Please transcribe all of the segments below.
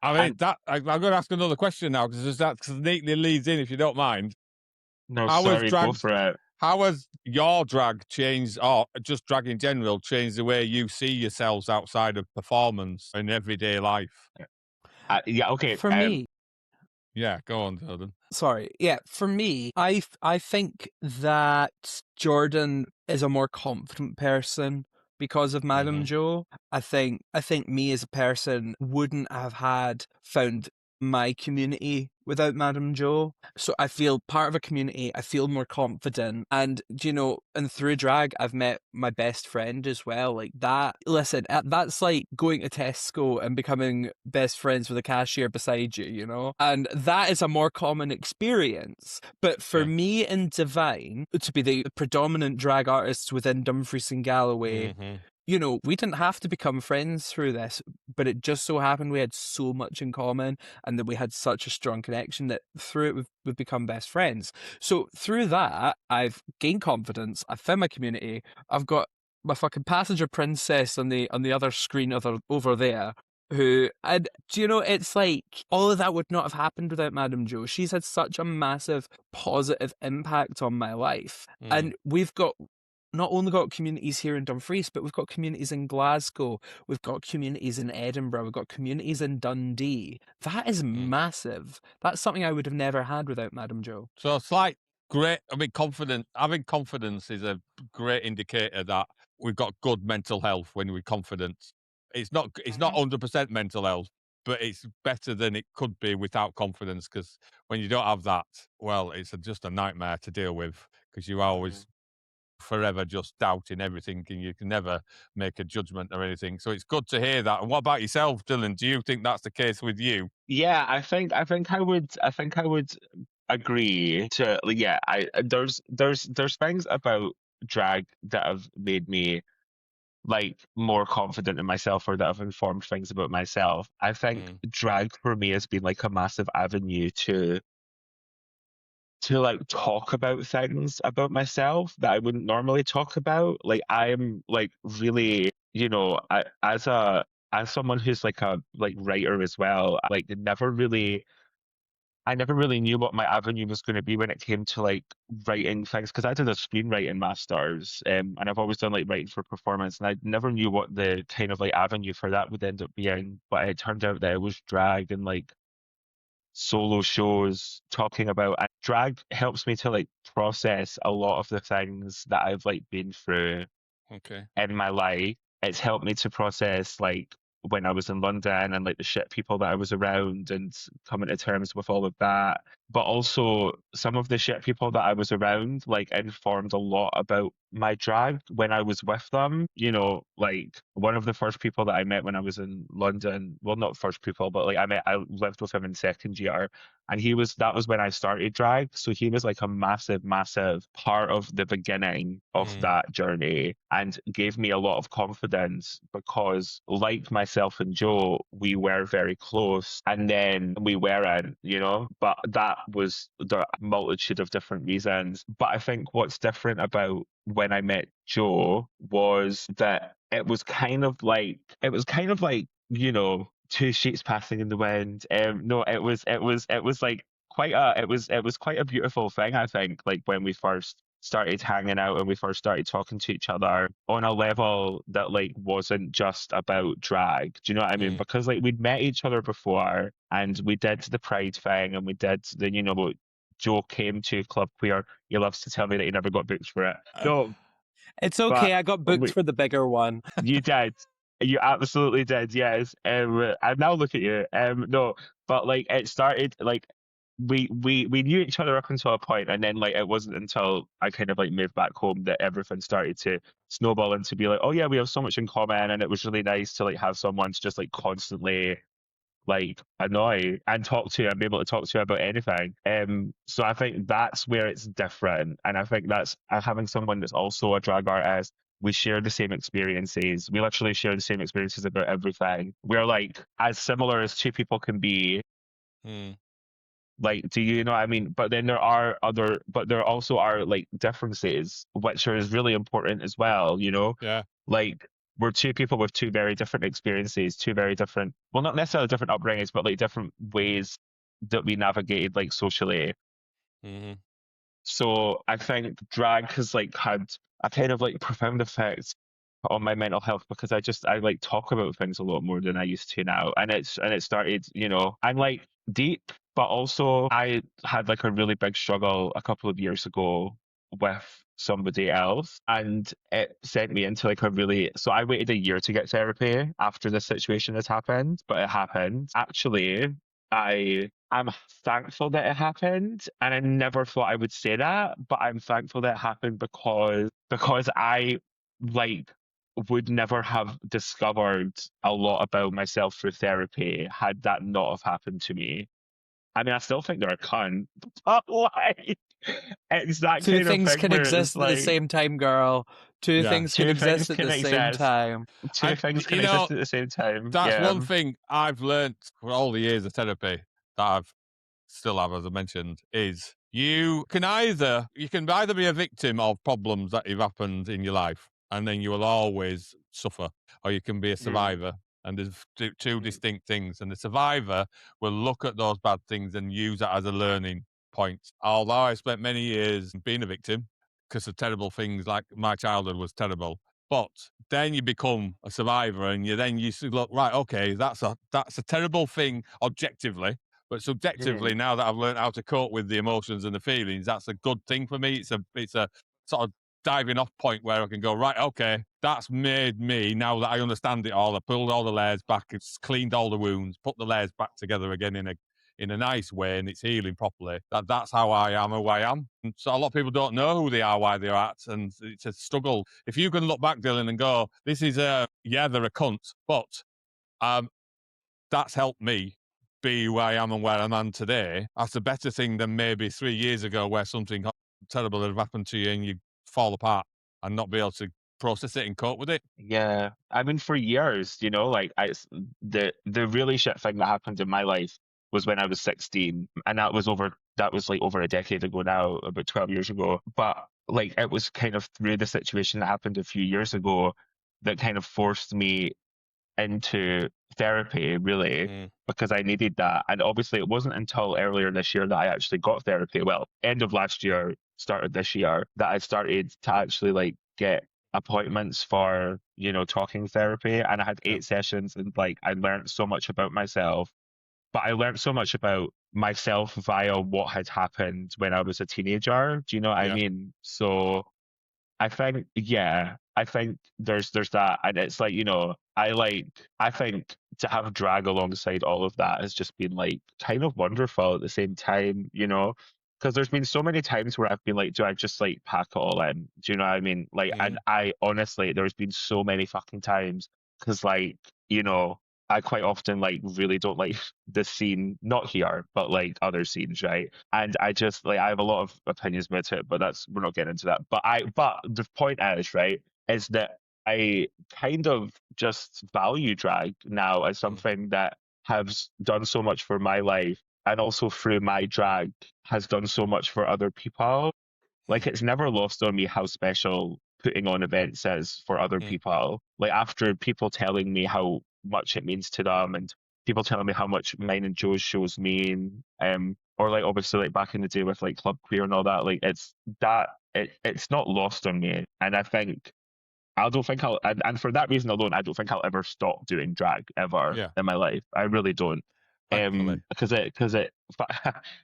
I mean, I'm going to ask another question now because that neatly leads in, if you don't mind. No, How has sorry, go drag, for it. how has your drag changed, or just drag in general, changed the way you see yourselves outside of performance in everyday life? Yeah, okay. For me, Yeah, go on, Jordan. sorry. Yeah, for me, I think that Jordan is a more confident person because of Madame Jo. I think me as a person wouldn't have found my community without Madame Jo. So I feel part of a community, I feel more confident. And and through drag I've met my best friend as well. Like that, listen, that's like going to Tesco and becoming best friends with a cashier beside you. And that is a more common experience. But for me and Divine to be the predominant drag artists within Dumfries and Galloway, we didn't have to become friends through this, but it just so happened we had so much in common and that we had such a strong connection that through it we've become best friends. So through that, I've gained confidence, I've found my community, I've got my fucking passenger princess on the other screen over there. And it's like all of that would not have happened without Madame Jo. She's had such a massive positive impact on my life. And we've not only got communities here in Dumfries, but we've got communities in Glasgow, we've got communities in Edinburgh, we've got communities in Dundee. That is massive. That's something I would have never had without Madame Jo. So it's like great. I mean, having confidence is a great indicator that we've got good mental health when we're confident. It's not 100% mental health, but it's better than it could be without confidence, because when you don't have that, well, it's just a nightmare to deal with, because you're always forever just doubting everything and you can never make a judgment or anything. So it's good to hear that. And what about yourself, Dylan? Do you think that's the case with you? Yeah, I think I would agree to, yeah, there's things about drag that have made me like more confident in myself, or that have informed things about myself. I think drag for me has been like a massive avenue to like talk about things about myself that I wouldn't normally talk about. Like I'm like really, as someone who's like a like writer as well, I never really knew what my avenue was going to be when it came to like writing things, because I did a screenwriting masters, and I've always done like writing for performance, and I never knew what the kind of like avenue for that would end up being. But it turned out that it was drag and like solo shows talking about, and drag helps me to like process a lot of the things that I've like been through in my life. It's helped me to process like when I was in London and like the shit people that I was around, and coming to terms with all of that. But also some of the shit people that I was around like informed a lot about my drag when I was with them. Like one of the first people that I met when I was in London, well, not first people, but like I lived with him in second year, and that was when I started drag. So he was like a massive, massive part of the beginning of that journey, and gave me a lot of confidence because, like myself and Joe, we were very close, and then we weren't, but that was the multitude of different reasons. But I think what's different about when I met Joe was that it was kind of like, two sheets passing in the wind. No, it was like it was quite a beautiful thing, I think, like when we first started hanging out and we first started talking to each other on a level that like wasn't just about drag. Do you know what I mean? Because like we'd met each other before, and we did the Pride thing, and we did Joe came to Club Queer. He loves to tell me that he never got booked for it. No, It's okay, I got booked for the bigger one. you did. You absolutely did, yes. And now look at you. No, but like it started like we knew each other up until a point, and then like it wasn't until I kind of like moved back home that everything started to snowball into be like, oh yeah, we have so much in common, and it was really nice to like have someone to just like constantly like annoy and talk to and be able to talk to about anything. So I think that's where it's different, and I think that's having someone that's also a drag artist. We share the same experiences. We literally share the same experiences about everything. We're like as similar as two people can be. Like, do you know what I mean? But then but there also are like differences, which are really important as well, Yeah. Like we're two people with two very different experiences, two very different, well, not necessarily different upbringings, but like different ways that we navigated like socially. Mm-hmm. So I think drag has like had a kind of like profound effect on my mental health because I like talk about things a lot more than I used to now. And it started, you know, I'm like deep, but also I had like a really big struggle a couple of years ago with somebody else, and it sent me into like a really, so I waited a year to get therapy after this situation has happened, but it happened. Actually, I'm thankful that it happened, and I never thought I would say that, but I'm thankful that it happened because I like would never have discovered a lot about myself through therapy had that not have happened to me. I mean, I still think they're a cunt, but like, it's that Two kind of things thing can where it's exist at the like same time, girl. Two Yeah. things can two things exist at can the same exist. time. Two things can you know, exist at the same time. that's Yeah. one thing I've learned for all the years of therapy that I've still have, as I mentioned, is you can either be a victim of problems that have happened in your life, and then you will always suffer, or you can be a survivor. And there's two distinct things. And the survivor will look at those bad things and use it as a learning point. Although I spent many years being a victim because of terrible things, like my childhood was terrible. But then you become a survivor, and you look, right, okay, that's a terrible thing objectively, but subjectively, now that I've learned how to cope with the emotions and the feelings, that's a good thing for me. It's a sort of diving off point where I can go, right, okay, that's made me, now that I understand it all, I pulled all the layers back, it's cleaned all the wounds, put the layers back together again in a nice way, and it's healing properly. That's how I am who I am. And so a lot of people don't know who they are, why they're at, and it's a struggle. If you can look back, Dylan, and go, this is yeah, they're a cunt, but that's helped me be who I am and where I'm at today. That's a better thing than maybe 3 years ago, where something terrible had happened to you and you fall apart and not be able to process it and cope with it. Yeah, I mean, for years, you know, like the really shit thing that happened in my life was when I was 16, and that was like over a decade ago now, about 12 years ago. But like it was kind of through the situation that happened a few years ago that kind of forced me into therapy, really, because I needed that. And obviously, it wasn't until earlier this year that I actually got therapy. Well, end of last year, started this year, that I started to actually like get appointments for, you know, talking therapy. And I had 8 sessions, and like I learned so much about myself. But I learned so much about myself via what had happened when I was a teenager. Do you know what I mean? So I think, yeah, I think there's that, and it's like, you know, I think to have drag alongside all of that has just been like kind of wonderful at the same time, you know, because there's been so many times where I've been like, do I just like pack it all in? Do you know what I mean? Like, and I honestly, there's been so many fucking times because, like, you know, I quite often like really don't like this scene, not here, but like other scenes, right? And I just like I have a lot of opinions about it, but we're not getting into that. But the point is, right, is that I kind of just value drag now as something that has done so much for my life, and also through my drag has done so much for other people. Like, it's never lost on me how special putting on events is for other people. Like, after people telling me how much it means to them, and people telling me how much mine and Joe's shows mean, or like obviously like back in the day with like Club Queer and all that, like it's not lost on me. And I don't think and for that reason alone, I don't think I'll ever stop doing drag ever in my life. I really don't. Thankfully. Because it,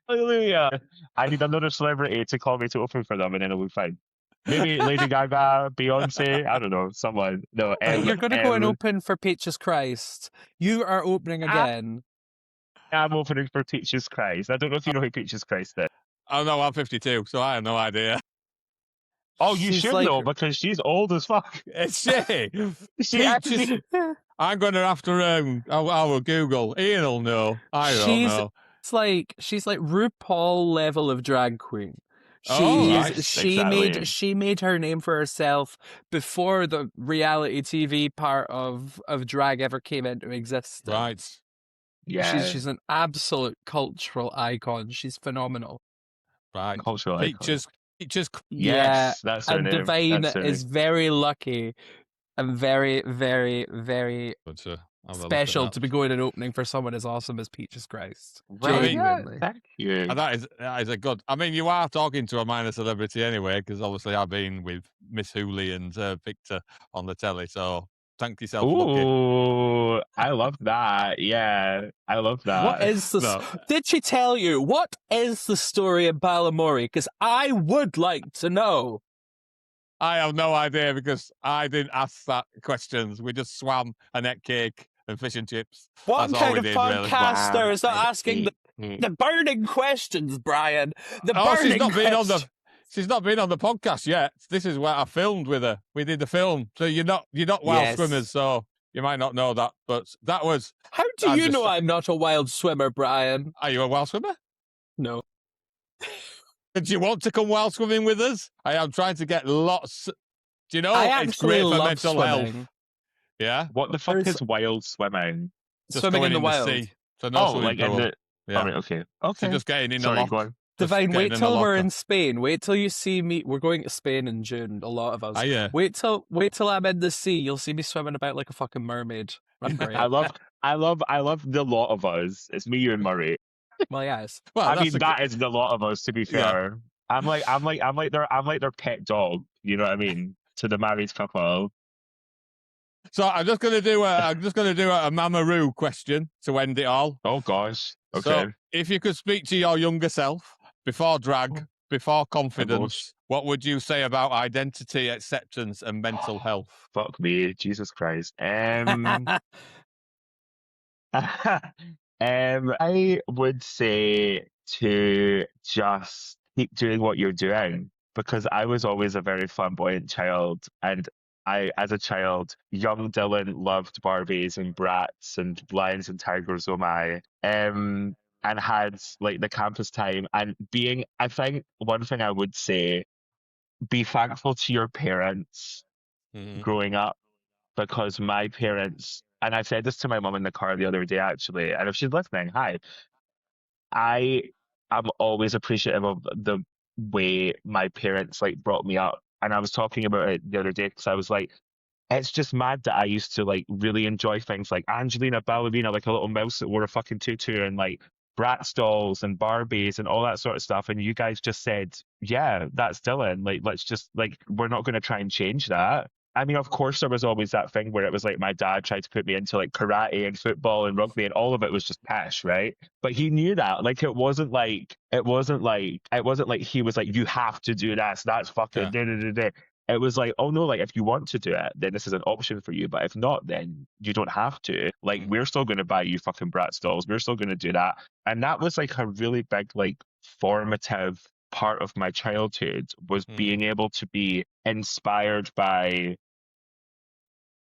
hallelujah. I need another celebrity to call me to open for them, and then it'll be fine. Maybe Lady Gaga, Beyonce, I don't know, someone. No, You're going to go and open for Peaches Christ. You are opening again. I'm opening for Peaches Christ. I don't know if you know who Peaches Christ is. Oh no, I'm 52, so I have no idea. Oh, you She's should like- know, because she's old as fuck. Is she? She actually, I'm going to have to. I will Google. Ian will know. I don't know. she's like RuPaul level of drag queen. Exactly. She made her name for herself before the reality TV part of drag ever came into existence. Right. Yeah. She's an absolute cultural icon. She's phenomenal. Right. Cultural icon. Peaches. Yes, that's her and name. Divine That's her is name. very lucky and very, very, very But have a look at special that. to be going and opening for someone as awesome as Peaches Christ. Well, yeah, Genuinely. thank you. And that is a good. I mean, you are talking to a minor celebrity anyway, because obviously I've been with Miss Hooley and Victor on the telly. So thank yourself, lucky. Ooh, I love that. Yeah, I love that. What is the? No. Did she tell you what is the story of Balamory? Because I would like to know. I have no idea because I didn't ask that questions. We just swam and ate cake and fish and chips. What That's all kind we of did, really. podcaster is not asking the the burning questions, Brian? The Oh, burning she's not been on the. questions. She's not been on the podcast yet. This is where I filmed with her. We did the film, so you're not wild Yes. swimmers, so you might not know that. But that was. How do I'm you just- know I'm not a wild swimmer, Brian? Are you a wild swimmer? No. Do you want to come wild swimming with us? I am trying to get lots. Do you know I it's actually great for love mental swimming. health? Yeah, What the fuck There's- is wild swimming? just Swimming going in the wild. sea. So no Oh, swimming like in pool. the. Yeah. All right, okay. So Okay. just getting in Sorry, the lock. go on. just Divine, getting wait in till the we're locker. in Spain. Wait till you see me. We're going to Spain in June. A lot of us. Ah, yeah. Wait till I'm in the sea. You'll see me swimming about like a fucking mermaid. I'm great. I love the lot of us. It's me, you, and Murray. Well, yes. Well, I that's mean, a that is the lot of us. To be Yeah. fair, I'm like their pet dog. You know what I mean? To the married couple. So I'm just going to do a Mamaroo question to end it all. Oh gosh. Okay. So if you could speak to your younger self before drag, before confidence, what would you say about identity, acceptance, and mental health? Fuck me, Jesus Christ. I would say to just keep doing what you're doing because I was always a very flamboyant child, and as a child, young Dylan loved Barbies and Bratz and Lions and Tigers, oh my, and had like the campus time and being. I think one thing I would say: be thankful to your parents Mhm. growing up because my parents, and I said this to my mum in the car the other day actually, and if she's listening, hi. I am always appreciative of the way my parents like brought me up. And I was talking about it the other day because I was like, it's just mad that I used to like really enjoy things like Angelina Ballerina, like a little mouse that wore a fucking tutu, and like Bratz dolls and Barbies and all that sort of stuff. And you guys just said, yeah, that's Dylan. Like, let's just like, we're not going to try and change that. I mean, of course, there was always that thing where it was like my dad tried to put me into like karate and football and rugby, and all of it was just cash, right? But he knew that. Like, it wasn't like he was like, you have to do that. That's fucking Yeah. It was like, oh no, like if you want to do it, then this is an option for you. But if not, then you don't have to. Like, we're still going to buy you fucking Bratz dolls. We're still going to do that. And that was like a really big, like, formative part of my childhood was being able to be inspired by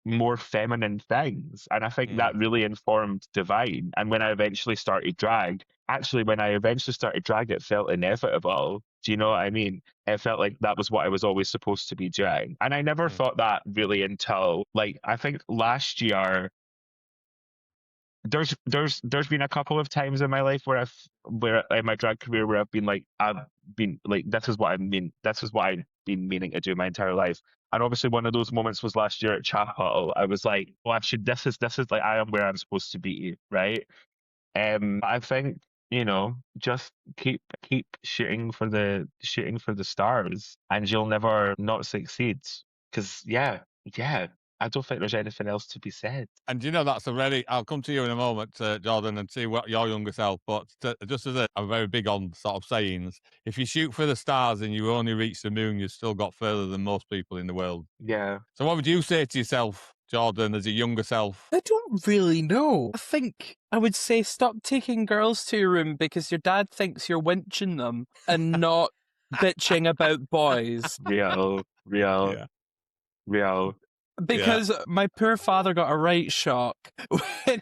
more feminine things. And I think that really informed Divine. And when I eventually started drag, it felt inevitable. Do you know what I mean? It felt like that was what I was always supposed to be doing. And I never thought that really until like I think last year. There's been a couple of times in my life where in my drag career where I've been like this is what I've been meaning to do my entire life. And obviously one of those moments was last year at Chapel. I was like, well, this is like I am where I'm supposed to be, right? I think, just keep shooting for the stars and you'll never not succeed. Because I don't think there's anything else to be said. And that's I'll come to you in a moment, Jordan, and see what your younger self, but just as I'm very big on sort of sayings, if you shoot for the stars and you only reach the moon, you've still got further than most people in the world. Yeah. So what would you say to yourself, Jordan, as a younger self? I don't really know. I think I would say stop taking girls to your room because your dad thinks you're winching them and not bitching about boys. Real. Because my poor father got a right shock when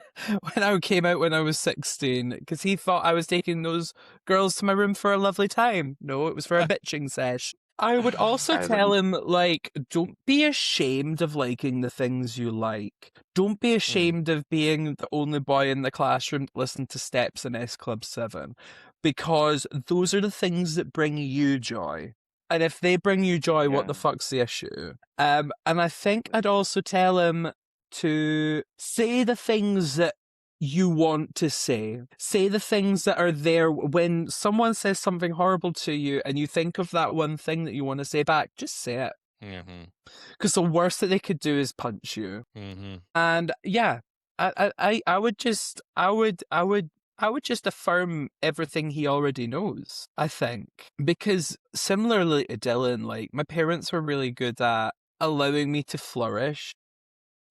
I came out when I was 16 because he thought I was taking those girls to my room for a lovely time. No, it was for a bitching sesh. I would also tell him, like, don't be ashamed of liking the things you like. Don't be ashamed of being the only boy in the classroom to listen to Steps in S Club 7 because those are the things that bring you joy. And if they bring you joy, what the Yeah. fuck's the issue? And I think I'd also tell him to say the things that you want to say. Say the things that are there when someone says something horrible to you and you think of that one thing that you want to say back, just say it. Mm-hmm. Because the worst that they could do is punch you. Mm-hmm. And yeah, I would just affirm everything he already knows, I think. Because similarly to Dylan, like, my parents were really good at allowing me to flourish.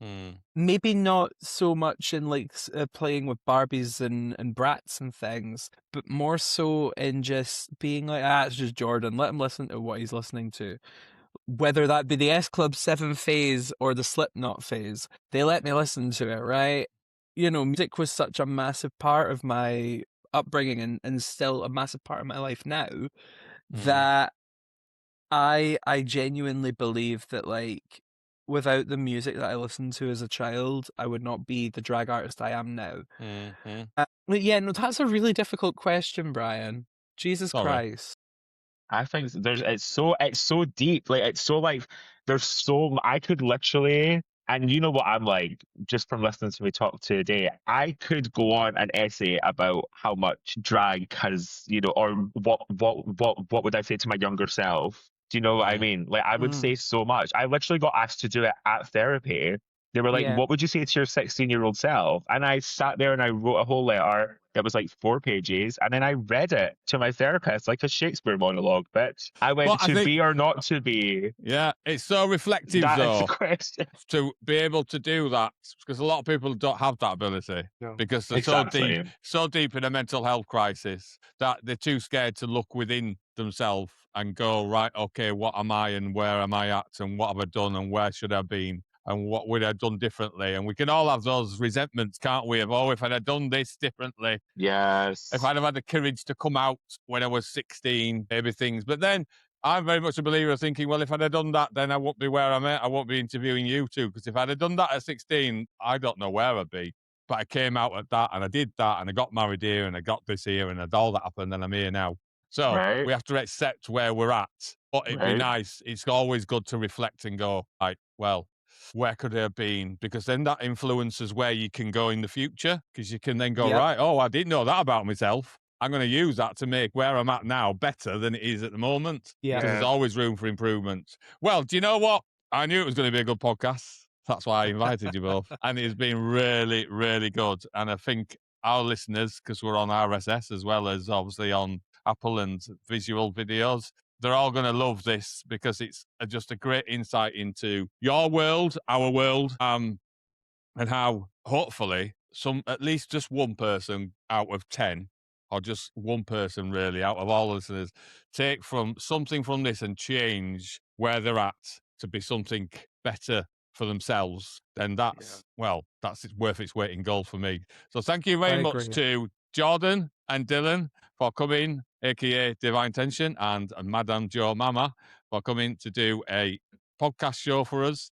Mm. Maybe not so much in like playing with Barbies and brats and things, but more so in just being like, it's just Jordan. Let him listen to what he's listening to. Whether that be the S Club 7 phase or the Slipknot phase, they let me listen to it, right? You know, music was such a massive part of my upbringing and still a massive part of my life now that I genuinely believe that, like, without the music that I listened to as a child, I would not be the drag artist I am now. Mm-hmm. But yeah, no, that's a really difficult question, Brian. Jesus Sorry. Christ. I think it's so deep. Like it's so like there's so I could literally, and you know what I'm like just from listening to me talk today. I could go on an essay about how much drag has, or what would I say to my younger self? Do you know what I mean? Like I would say so much. I literally got asked to do it at therapy. They were like, Yeah. "What would you say to your 16-year-old self?" And I sat there and I wrote a whole letter that was like 4 pages, and then I read it to my therapist like a Shakespeare monologue, bitch. I went, Well, I to think- be or not to be. Yeah, it's so reflective That is though the question. to be able to do that, because a lot of people don't have that ability No. because they're Exactly. so deep in a mental health crisis that they're too scared to look within themselves and go, right, okay, what am I and where am I at and what have I done and where should I have been and what would I have done differently? And we can all have those resentments, can't we? Of, oh, if I'd have done this differently, Yes. if I'd have had the courage to come out when I was 16, maybe things. But then I'm very much a believer of thinking, well, if I'd have done that, then I won't be where I'm at. I won't be interviewing you two, because if I'd have done that at 16, I don't know where I'd be. But I came out at that and I did that and I got married here and I got this here and all that happened and I'm here now. So Right. we have to accept where we're at. But it'd be Right. nice. It's always good to reflect and go, like, well, where could I have been? Because then that influences where you can go in the future. Because you can then go, Yep. right, oh, I didn't know that about myself. I'm going to use that to make where I'm at now better than it is at the moment. Yeah. Because there's always room for improvement. Well, do you know what? I knew it was going to be a good podcast. That's why I invited you both. And it's been really, really good. And I think our listeners, because we're on RSS as well as obviously on Apple and visual videos, they're all going to love this because it's just a great insight into your world, our world, and how hopefully at least just one person out of 10, or just one person really out of all listeners, take from something from this and change where they're at to be something better for themselves. Then that's worth its weight in gold for me. So thank you very much to Jordan and Dylan for coming, aka Divine Tension, and Madame Joe Mama for coming to do a podcast show for us.